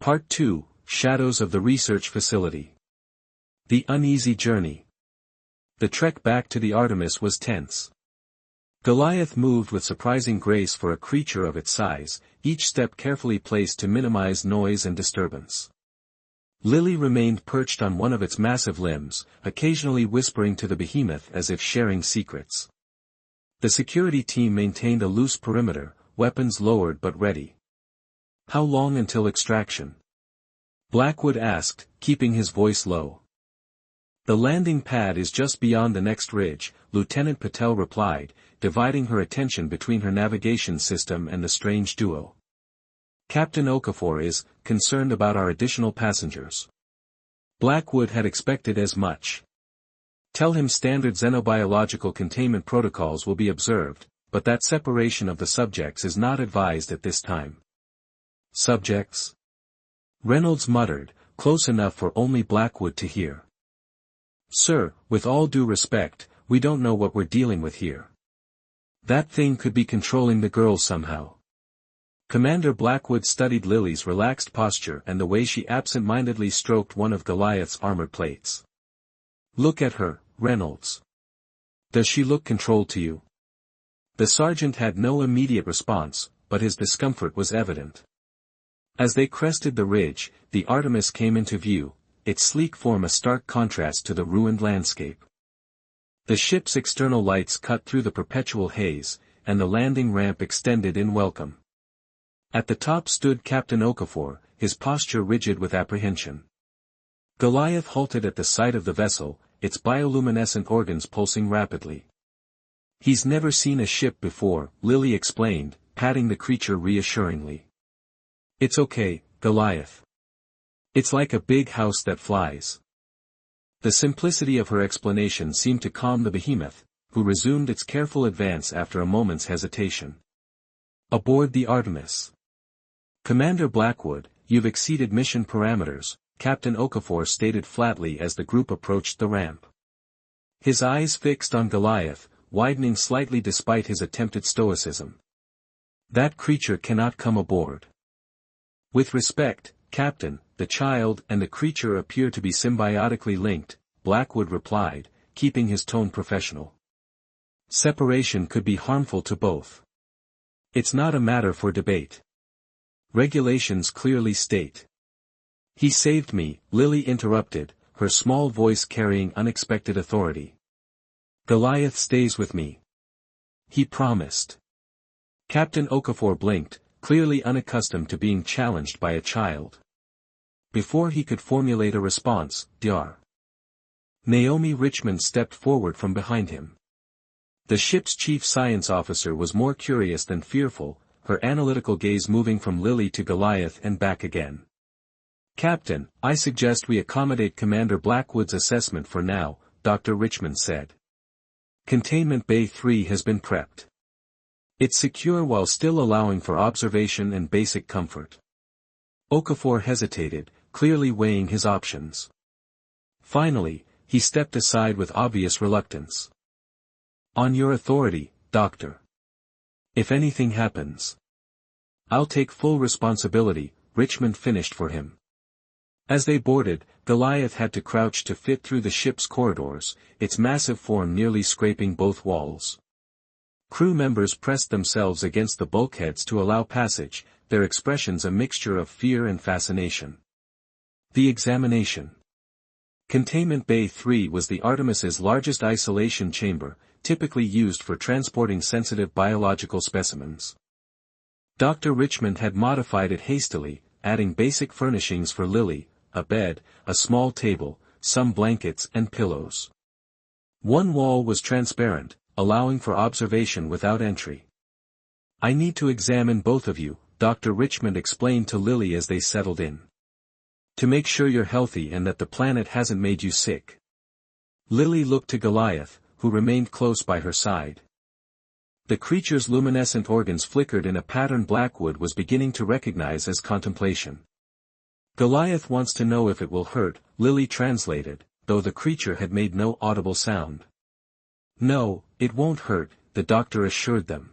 Part 2, Shadows of the Research Facility. The uneasy journey. The trek back to the Artemis was tense. Goliath moved with surprising grace for a creature of its size, each step carefully placed to minimize noise and disturbance. Lily remained perched on one of its massive limbs, occasionally whispering to the behemoth as if sharing secrets. The security team maintained a loose perimeter, weapons lowered but ready. How long until extraction? Blackwood asked, keeping his voice low. The landing pad is just beyond the next ridge, Lieutenant Patel replied, dividing her attention between her navigation system and the strange duo. Captain Okafor is concerned about our additional passengers. Blackwood had expected as much. Tell him standard xenobiological containment protocols will be observed, but that separation of the subjects is not advised at this time. Subjects? Reynolds muttered, close enough for only Blackwood to hear. Sir, with all due respect, we don't know what we're dealing with here. That thing could be controlling the girls somehow. Commander Blackwood studied Lily's relaxed posture and the way she absent-mindedly stroked one of Goliath's armored plates. Look at her, Reynolds. Does she look controlled to you? The sergeant had no immediate response, but his discomfort was evident. As they crested the ridge, the Artemis came into view, its sleek form a stark contrast to the ruined landscape. The ship's external lights cut through the perpetual haze, and the landing ramp extended in welcome. At the top stood Captain Okafor, his posture rigid with apprehension. Goliath halted at the sight of the vessel, its bioluminescent organs pulsing rapidly. He's never seen a ship before, Lily explained, patting the creature reassuringly. It's okay, Goliath. It's like a big house that flies. The simplicity of her explanation seemed to calm the behemoth, who resumed its careful advance after a moment's hesitation. Aboard the Artemis. Commander Blackwood, you've exceeded mission parameters, Captain Okafor stated flatly as the group approached the ramp. His eyes fixed on Goliath, widening slightly despite his attempted stoicism. That creature cannot come aboard. With respect, Captain, the child and the creature appear to be symbiotically linked, Blackwood replied, keeping his tone professional. Separation could be harmful to both. It's not a matter for debate. Regulations clearly state. He saved me, Lily interrupted, her small voice carrying unexpected authority. Goliath stays with me. He promised. Captain Okafor blinked, clearly unaccustomed to being challenged by a child. Before he could formulate a response, Dr. Naomi Richmond stepped forward from behind him. The ship's chief science officer was more curious than fearful, her analytical gaze moving from Lily to Goliath and back again. Captain, I suggest we accommodate Commander Blackwood's assessment for now, Dr. Richmond said. Containment Bay 3 has been prepped. It's secure while still allowing for observation and basic comfort. Okafor hesitated, clearly weighing his options. Finally, he stepped aside with obvious reluctance. On your authority, Doctor. If anything happens, I'll take full responsibility, Richmond finished for him. As they boarded, Goliath had to crouch to fit through the ship's corridors, its massive form nearly scraping both walls. Crew members pressed themselves against the bulkheads to allow passage, their expressions a mixture of fear and fascination. The examination. Containment Bay 3 was the Artemis's largest isolation chamber, typically used for transporting sensitive biological specimens. Dr. Richmond had modified it hastily, adding basic furnishings for Lily, a bed, a small table, some blankets and pillows. One wall was transparent, allowing for observation without entry. I need to examine both of you, Dr. Richmond explained to Lily as they settled in. To make sure you're healthy and that the planet hasn't made you sick. Lily looked to Goliath, who remained close by her side. The creature's luminescent organs flickered in a pattern Blackwood was beginning to recognize as contemplation. Goliath wants to know if it will hurt, Lily translated, though the creature had made no audible sound. No, it won't hurt, the doctor assured them.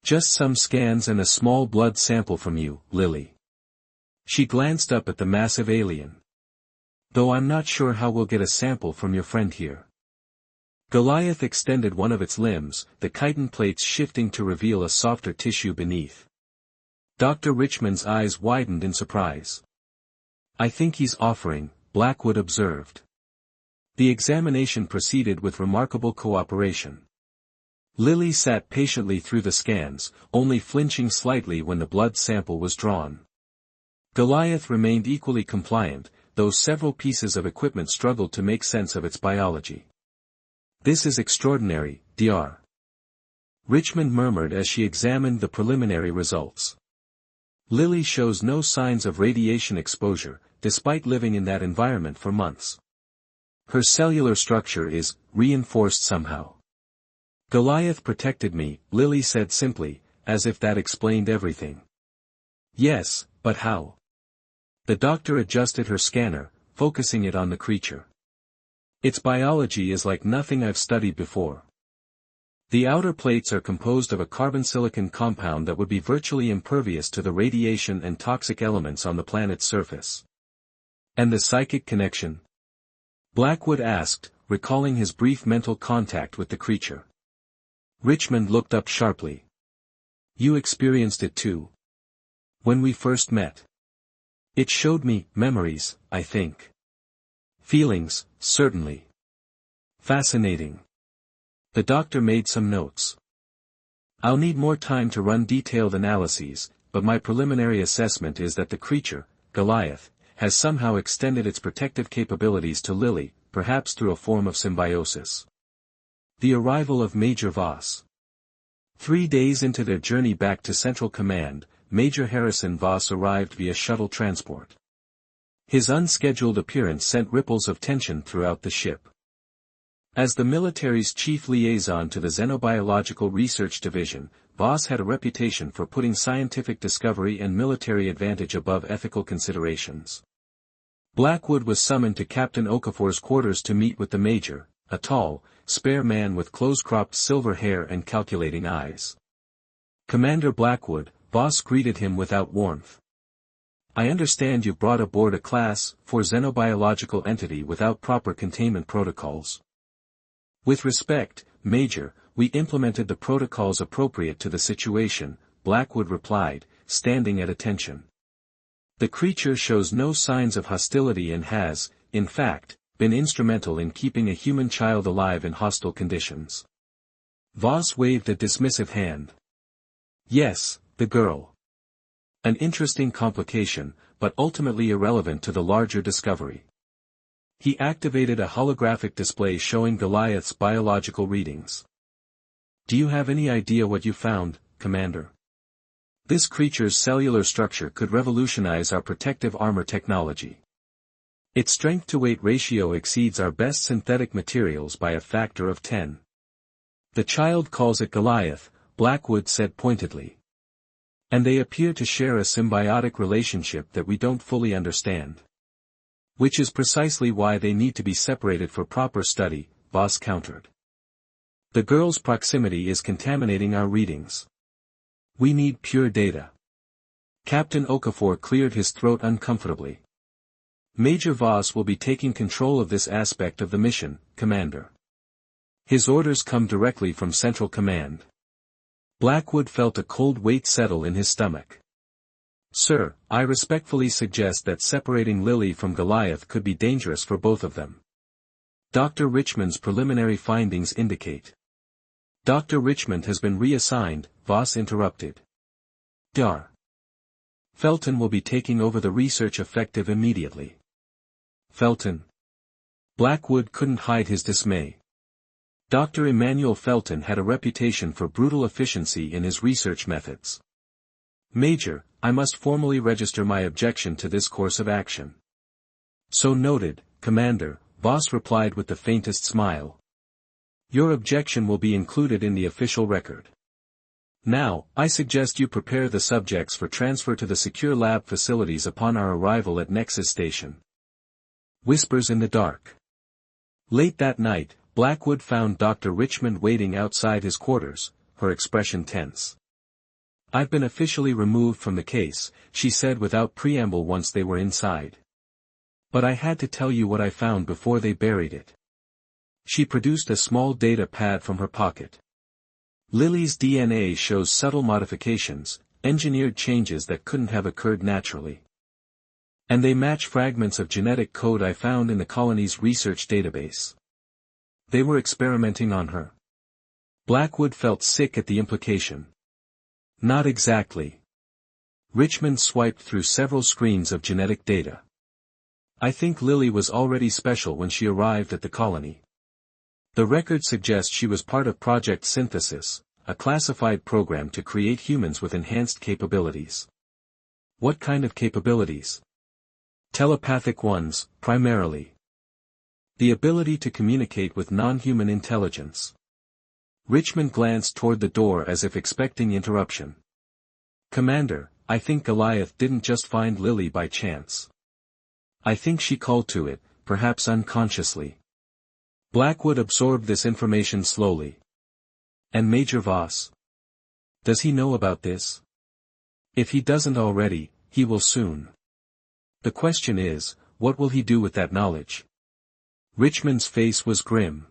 Just some scans and a small blood sample from you, Lily. She glanced up at the massive alien. Though I'm not sure how we'll get a sample from your friend here. Goliath extended one of its limbs, the chitin plates shifting to reveal a softer tissue beneath. Dr. Richmond's eyes widened in surprise. I think he's offering, Blackwood observed. The examination proceeded with remarkable cooperation. Lily sat patiently through the scans, only flinching slightly when the blood sample was drawn. Goliath remained equally compliant, though several pieces of equipment struggled to make sense of its biology. This is extraordinary, Dr. Richmond murmured as she examined the preliminary results. Lily shows no signs of radiation exposure, despite living in that environment for months. Her cellular structure is reinforced somehow. Goliath protected me, Lily said simply, as if that explained everything. Yes, but how? The doctor adjusted her scanner, focusing it on the creature. Its biology is like nothing I've studied before. The outer plates are composed of a carbon-silicon compound that would be virtually impervious to the radiation and toxic elements on the planet's surface. And the psychic connection? Blackwood asked, recalling his brief mental contact with the creature. Richmond looked up sharply. You experienced it too? When we first met. It showed me memories, I think. Feelings, certainly. Fascinating. The doctor made some notes. I'll need more time to run detailed analyses, but my preliminary assessment is that the creature, Goliath, has somehow extended its protective capabilities to Lily, perhaps through a form of symbiosis. The arrival of Major Voss. 3 days into their journey back to Central Command, Major Harrison Voss arrived via shuttle transport. His unscheduled appearance sent ripples of tension throughout the ship. As the military's chief liaison to the Xenobiological Research Division, Voss had a reputation for putting scientific discovery and military advantage above ethical considerations. Blackwood was summoned to Captain Okafor's quarters to meet with the Major, a tall, spare man with close-cropped silver hair and calculating eyes. Commander Blackwood, Voss greeted him without warmth. I understand you brought aboard a Class 4 xenobiological entity without proper containment protocols. With respect, Major, we implemented the protocols appropriate to the situation, Blackwood replied, standing at attention. The creature shows no signs of hostility and has, in fact, been instrumental in keeping a human child alive in hostile conditions. Voss waved a dismissive hand. Yes, the girl. An interesting complication, but ultimately irrelevant to the larger discovery. He activated a holographic display showing Goliath's biological readings. Do you have any idea what you found, Commander? This creature's cellular structure could revolutionize our protective armor technology. Its strength-to-weight ratio exceeds our best synthetic materials by a factor of 10. The child calls it Goliath, Blackwood said pointedly. And they appear to share a symbiotic relationship that we don't fully understand. Which is precisely why they need to be separated for proper study, Voss countered. The girl's proximity is contaminating our readings. We need pure data. Captain Okafor cleared his throat uncomfortably. Major Voss will be taking control of this aspect of the mission, Commander. His orders come directly from Central Command. Blackwood felt a cold weight settle in his stomach. Sir, I respectfully suggest that separating Lily from Goliath could be dangerous for both of them. Dr. Richmond's preliminary findings indicate. Dr. Richmond has been reassigned, Voss interrupted. Dr. Felton will be taking over the research effective immediately. Felton. Blackwood couldn't hide his dismay. Dr. Emmanuel Felton had a reputation for brutal efficiency in his research methods. Major, I must formally register my objection to this course of action. So noted, Commander, Voss replied with the faintest smile. Your objection will be included in the official record. Now, I suggest you prepare the subjects for transfer to the secure lab facilities upon our arrival at Nexus Station. Whispers in the dark. Late that night, Blackwood found Dr. Richmond waiting outside his quarters, her expression tense. "I've been officially removed from the case," she said without preamble once they were inside. "But I had to tell you what I found before they buried it." She produced a small data pad from her pocket. "Lily's DNA shows subtle modifications, engineered changes that couldn't have occurred naturally. And they match fragments of genetic code I found in the colony's research database. They were experimenting on her." Blackwood felt sick at the implication. "Not exactly." Richmond swiped through several screens of genetic data. "I think Lily was already special when she arrived at the colony. The records suggest she was part of Project Synthesis, a classified program to create humans with enhanced capabilities." "What kind of capabilities?" "Telepathic ones, primarily. The ability to communicate with non-human intelligence." Richmond glanced toward the door as if expecting interruption. "Commander, I think Goliath didn't just find Lily by chance. I think she called to it, perhaps unconsciously." Blackwood absorbed this information slowly. "And Major Voss? Does he know about this? If he doesn't already, he will soon. The question is, what will he do with that knowledge?" Richmond's face was grim.